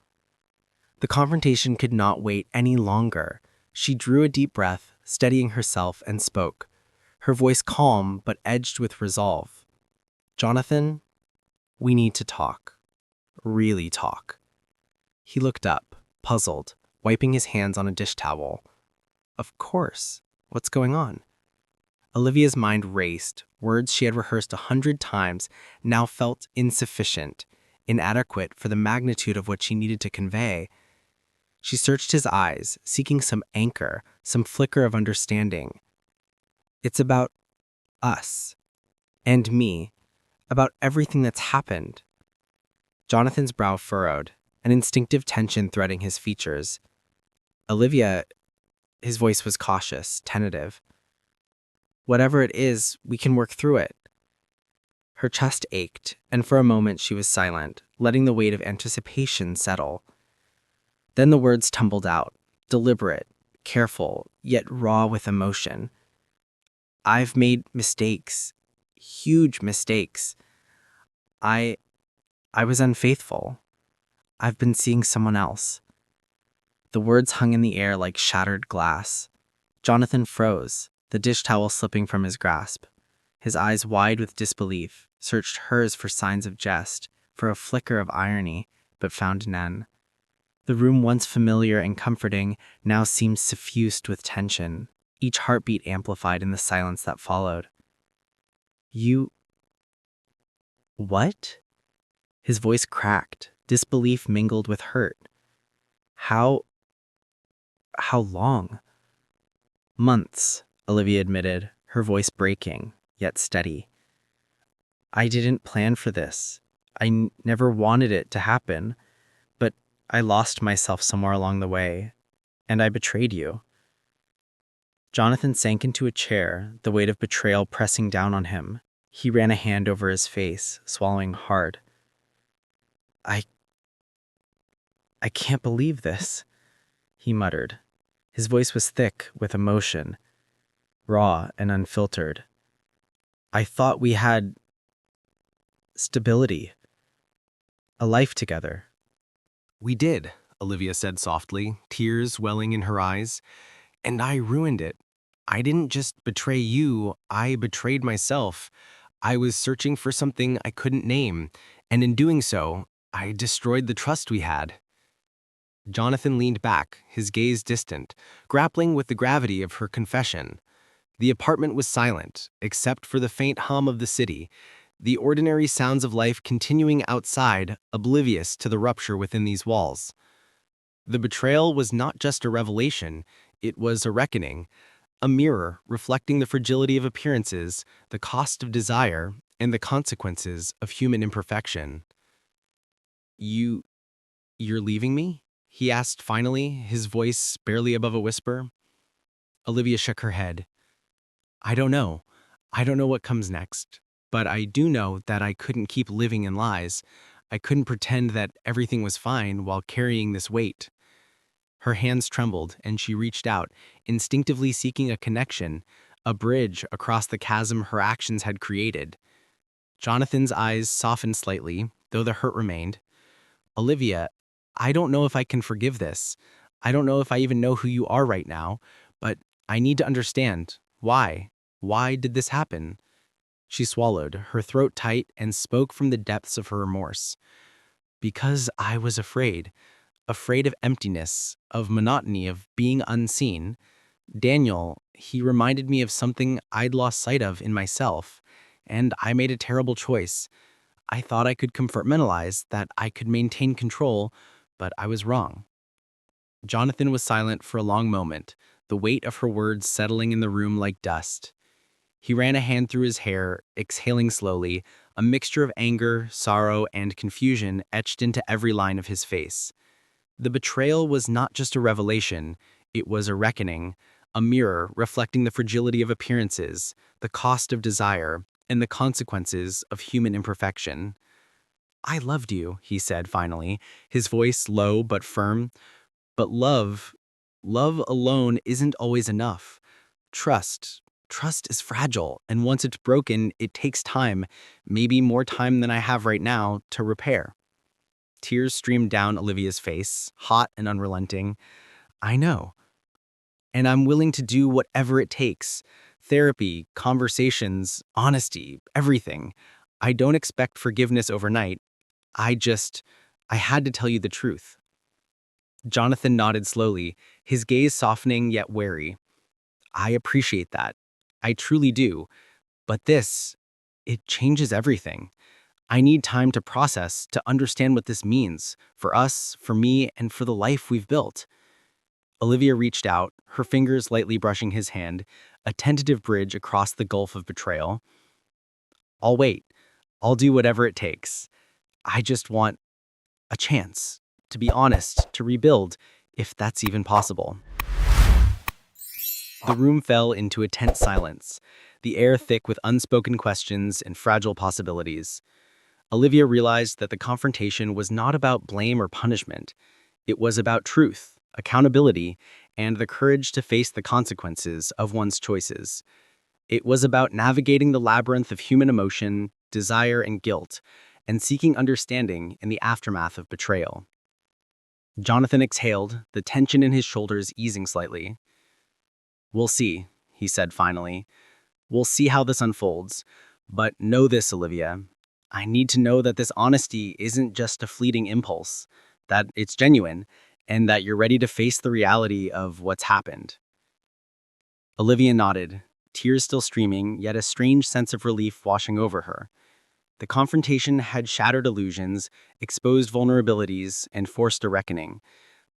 The confrontation could not wait any longer. She drew a deep breath, steadying herself, and spoke, her voice calm but edged with resolve. "Jonathan, we need to talk. Really talk." He looked up, puzzled, wiping his hands on a dish towel. "Of course. What's going on?" Olivia's mind raced. Words she had rehearsed 100 times now felt insufficient, inadequate for the magnitude of what she needed to convey. She searched his eyes, seeking some anchor, some flicker of understanding. "It's about us. And me. About everything that's happened." Jonathan's brow furrowed, an instinctive tension threading his features. "Olivia," his voice was cautious, tentative. "Whatever it is, we can work through it." Her chest ached, and for a moment she was silent, letting the weight of anticipation settle. Then the words tumbled out, deliberate, careful, yet raw with emotion. "I've made mistakes, huge mistakes. I was unfaithful. I've been seeing someone else." The words hung in the air like shattered glass. Jonathan froze, the dish towel slipping from his grasp. His eyes wide with disbelief, searched hers for signs of jest, for a flicker of irony, but found none. The room, once familiar and comforting, now seemed suffused with tension, each heartbeat amplified in the silence that followed. You What? His voice cracked, disbelief mingled with hurt. How long? Months, Olivia admitted, her voice breaking, yet steady. I didn't plan for this. I never wanted it to happen, but I lost myself somewhere along the way, and I betrayed you. Jonathan sank into a chair, the weight of betrayal pressing down on him. He ran a hand over his face, swallowing hard. I can't believe this, he muttered. His voice was thick with emotion, raw and unfiltered. I thought we had stability, a life together.
We did, Olivia said softly, tears welling in her eyes. And I ruined it. I didn't just betray you, I betrayed myself. I was searching for something I couldn't name, and in doing so, I destroyed the trust we had. Jonathan leaned back, his gaze distant, grappling with the gravity of her confession. The apartment was silent, except for the faint hum of the city, the ordinary sounds of life continuing outside, oblivious to the rupture within these walls. The betrayal was not just a revelation, it was a reckoning, a mirror reflecting the fragility of appearances, the cost of desire, and the consequences of human imperfection. You're leaving me? He asked finally, his voice barely above a whisper. Olivia shook her head. I don't know. I don't know what comes next. But I do know that I couldn't keep living in lies. I couldn't pretend that everything was fine while carrying this weight. Her hands trembled, and she reached out, instinctively seeking a connection, a bridge across the chasm her actions had created. Jonathan's eyes softened slightly, though the hurt remained. Olivia, I don't know if I can forgive this. I don't know if I even know who you are right now, but I need to understand. Why? Why did this happen? She swallowed, her throat tight, and spoke from the depths of her remorse. Because I was afraid. Afraid of emptiness, of monotony, of being unseen. Daniel, he reminded me of something I'd lost sight of in myself, and I made a terrible choice. I thought I could compartmentalize, that I could maintain control, but I was wrong. Jonathan was silent for a long moment, the weight of her words settling in the room like dust. He ran a hand through his hair, exhaling slowly, a mixture of anger, sorrow, and confusion etched into every line of his face. The betrayal was not just a revelation, it was a reckoning, a mirror reflecting the fragility of appearances, the cost of desire, and the consequences of human imperfection. I loved you, he said finally, his voice low but firm. But love alone isn't always enough. Trust is fragile, and once it's broken, it takes time, maybe more time than I have right now, to repair. Tears streamed down Olivia's face, hot and unrelenting. I know. And I'm willing to do whatever it takes. Therapy, conversations, honesty, everything. I don't expect forgiveness overnight. I had to tell you the truth. Jonathan nodded slowly, his gaze softening yet wary. I appreciate that. I truly do. But it changes everything. I need time to process, to understand what this means, for us, for me, and for the life we've built. Olivia reached out, her fingers lightly brushing his hand, a tentative bridge across the gulf of betrayal. I'll wait. I'll do whatever it takes. I just want a chance, to be honest, to rebuild, if that's even possible. The room fell into a tense silence, the air thick with unspoken questions and fragile possibilities. Olivia realized that the confrontation was not about blame or punishment. It was about truth, accountability, and the courage to face the consequences of one's choices. It was about navigating the labyrinth of human emotion, desire, and guilt, and seeking understanding in the aftermath of betrayal. Jonathan exhaled, the tension in his shoulders easing slightly. We'll see, he said finally. We'll see how this unfolds. But know this, Olivia. I need to know that this honesty isn't just a fleeting impulse, that it's genuine, and that you're ready to face the reality of what's happened. Olivia nodded, tears still streaming, yet a strange sense of relief washing over her.
The confrontation had shattered illusions, exposed vulnerabilities, and forced a reckoning.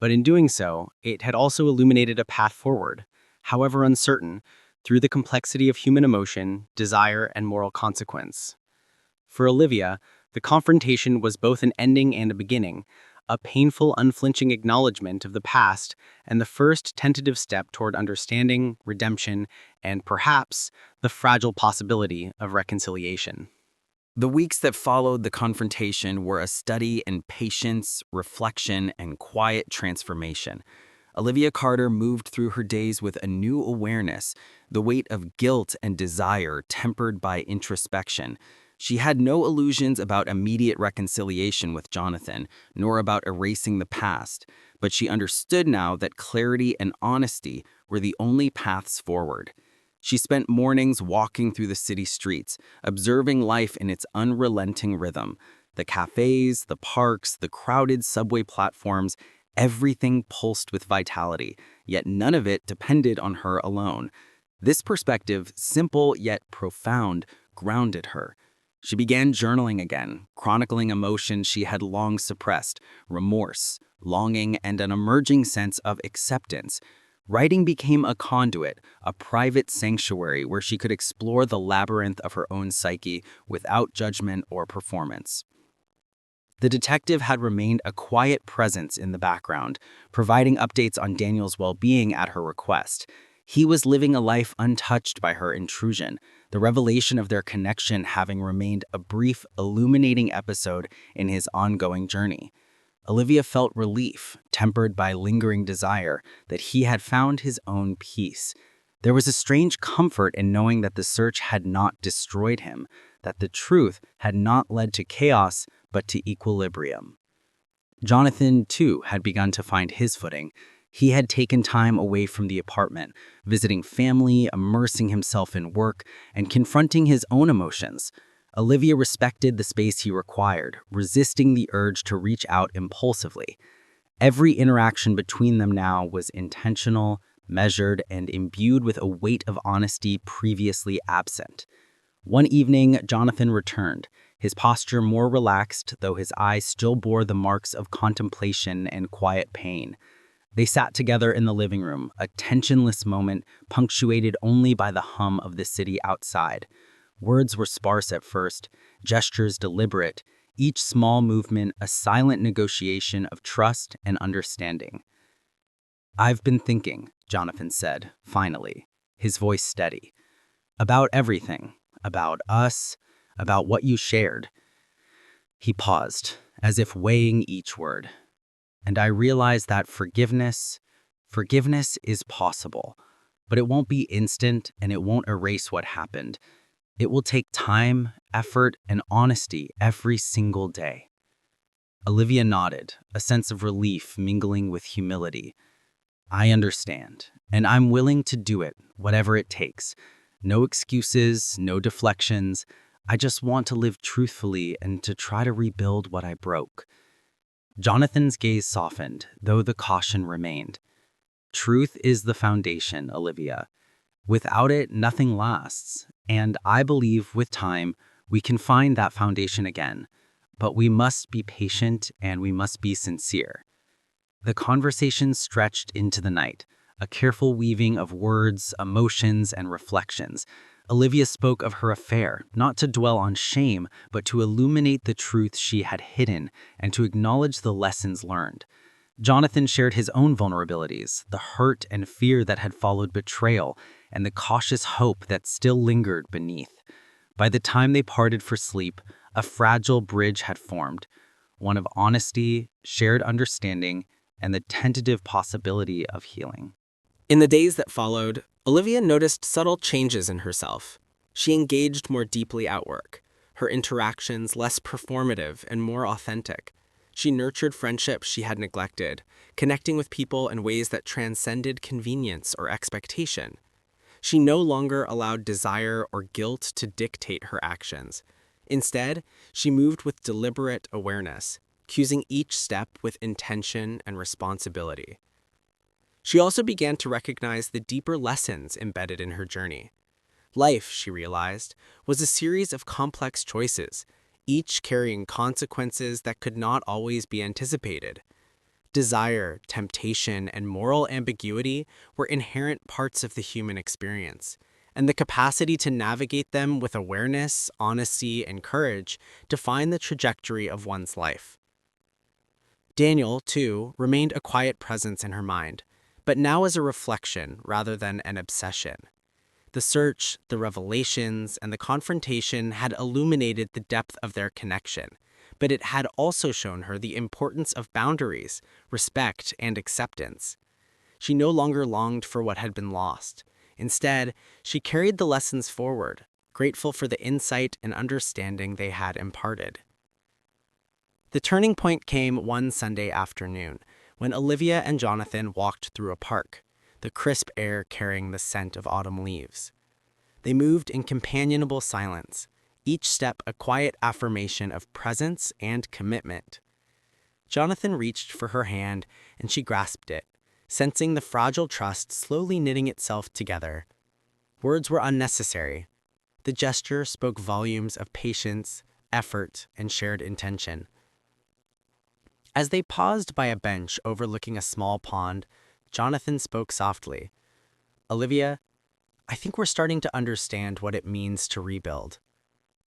But in doing so, it had also illuminated a path forward, however uncertain, through the complexity of human emotion, desire, and moral consequence. For Olivia, the confrontation was both an ending and a beginning, a painful, unflinching acknowledgement of the past and the first tentative step toward understanding, redemption, and perhaps the fragile possibility of reconciliation.
The weeks that followed the confrontation were a study in patience, reflection, and quiet transformation. Olivia Carter moved through her days with a new awareness, the weight of guilt and desire tempered by introspection. She had no illusions about immediate reconciliation with Jonathan, nor about erasing the past, but she understood now that clarity and honesty were the only paths forward. She spent mornings walking through the city streets, observing life in its unrelenting rhythm. The cafes, the parks, the crowded subway platforms, everything pulsed with vitality, yet none of it depended on her alone. This perspective, simple yet profound, grounded her. She began journaling again, chronicling emotions she had long suppressed, remorse, longing, and an emerging sense of acceptance. Writing became a conduit, a private sanctuary where she could explore the labyrinth of her own psyche without judgment or performance. The detective had remained a quiet presence in the background, providing updates on Daniel's well-being at her request. He was living a life untouched by her intrusion, the revelation of their connection having remained a brief, illuminating episode in his ongoing journey. Olivia felt relief, tempered by lingering desire, that he had found his own peace. There was a strange comfort in knowing that the search had not destroyed him, that the truth had not led to chaos, but to equilibrium. Jonathan, too, had begun to find his footing. He had taken time away from the apartment, visiting family, immersing himself in work, and confronting his own emotions. Olivia respected the space he required, resisting the urge to reach out impulsively. Every interaction between them now was intentional, measured, and imbued with a weight of honesty previously absent. One evening, Jonathan returned, his posture more relaxed, though his eyes still bore the marks of contemplation and quiet pain. They sat together in the living room, a tensionless moment punctuated only by the hum of the city outside. Words were sparse at first, gestures deliberate, each small movement a silent negotiation of trust and understanding. "I've been thinking," Jonathan said, finally, his voice steady, "about everything, about us, about what you shared." He paused, as if weighing each word. "And I realized that forgiveness is possible, but it won't be instant and it won't erase what happened. It will take time, effort, and honesty every single day." Olivia nodded, a sense of relief mingling with humility. "I understand, and I'm willing to do it, whatever it takes. No excuses, no deflections. I just want to live truthfully and to try to rebuild what I broke." Jonathan's gaze softened, though the caution remained. "Truth is the foundation, Olivia. Without it, nothing lasts, and I believe with time, we can find that foundation again. But we must be patient and we must be sincere." The conversation stretched into the night, a careful weaving of words, emotions, and reflections. Olivia spoke of her affair, not to dwell on shame, but to illuminate the truth she had hidden and to acknowledge the lessons learned. Jonathan shared his own vulnerabilities, the hurt and fear that had followed betrayal, and the cautious hope that still lingered beneath. By the time they parted for sleep, a fragile bridge had formed, one of honesty, shared understanding, and the tentative possibility of healing.
In the days that followed, Olivia noticed subtle changes in herself. She engaged more deeply at work, her interactions less performative and more authentic. She nurtured friendships she had neglected, connecting with people in ways that transcended convenience or expectation. She no longer allowed desire or guilt to dictate her actions. Instead, she moved with deliberate awareness, choosing each step with intention and responsibility. She also began to recognize the deeper lessons embedded in her journey. Life, she realized, was a series of complex choices, each carrying consequences that could not always be anticipated. Desire, temptation, and moral ambiguity were inherent parts of the human experience, and the capacity to navigate them with awareness, honesty, and courage define the trajectory of one's life. Daniel, too, remained a quiet presence in her mind, but now as a reflection rather than an obsession. The search, the revelations, and the confrontation had illuminated the depth of their connection, but it had also shown her the importance of boundaries, respect, and acceptance. She no longer longed for what had been lost. Instead, she carried the lessons forward, grateful for the insight and understanding they had imparted. The turning point came one Sunday afternoon, when Olivia and Jonathan walked through a park, the crisp air carrying the scent of autumn leaves. They moved in companionable silence, each step a quiet affirmation of presence and commitment. Jonathan reached for her hand, and she grasped it, sensing the fragile trust slowly knitting itself together. Words were unnecessary. The gesture spoke volumes of patience, effort, and shared intention. As they paused by a bench overlooking a small pond, Jonathan spoke softly. "Olivia, I think we're starting to understand what it means to rebuild.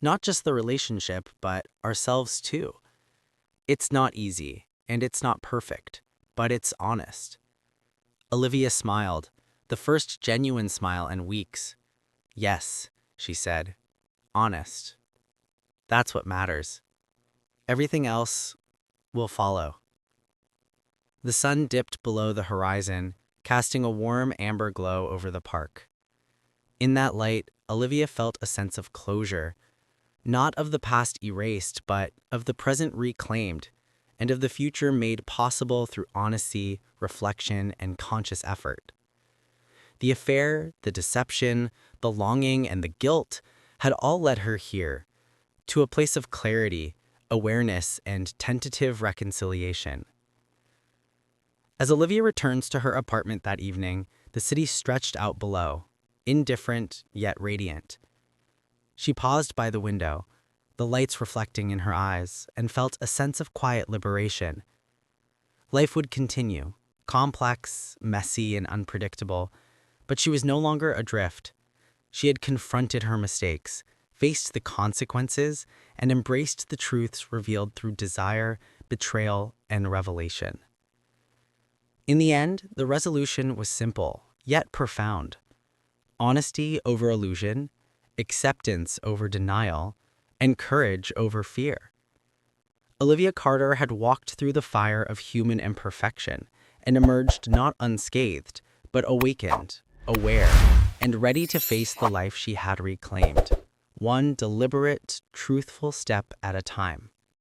Not just the relationship, but ourselves too. It's not easy, and it's not perfect, but it's honest." Olivia smiled, the first genuine smile in weeks. "Yes," she said, "honest. That's what matters. Everything else will follow." The sun dipped below the horizon, casting a warm amber glow over the park. In that light, Olivia felt a sense of closure, not of the past erased, but of the present reclaimed, and of the future made possible through honesty, reflection, and conscious effort. The affair, the deception, the longing, and the guilt had all led her here, to a place of clarity, awareness, and tentative reconciliation. As Olivia returns to her apartment that evening, the city stretched out below, indifferent yet radiant. She paused by the window, the lights reflecting in her eyes, and felt a sense of quiet liberation. Life would continue, complex, messy, and unpredictable, but she was no longer adrift. She had confronted her mistakes, faced the consequences, and embraced the truths revealed through desire, betrayal, and revelation. In the end, the resolution was simple, yet profound. Honesty over illusion, acceptance over denial, and courage over fear. Olivia Carter had walked through the fire of human imperfection and emerged not unscathed, but awakened, aware, and ready to face the life she had reclaimed, one deliberate, truthful step at a time.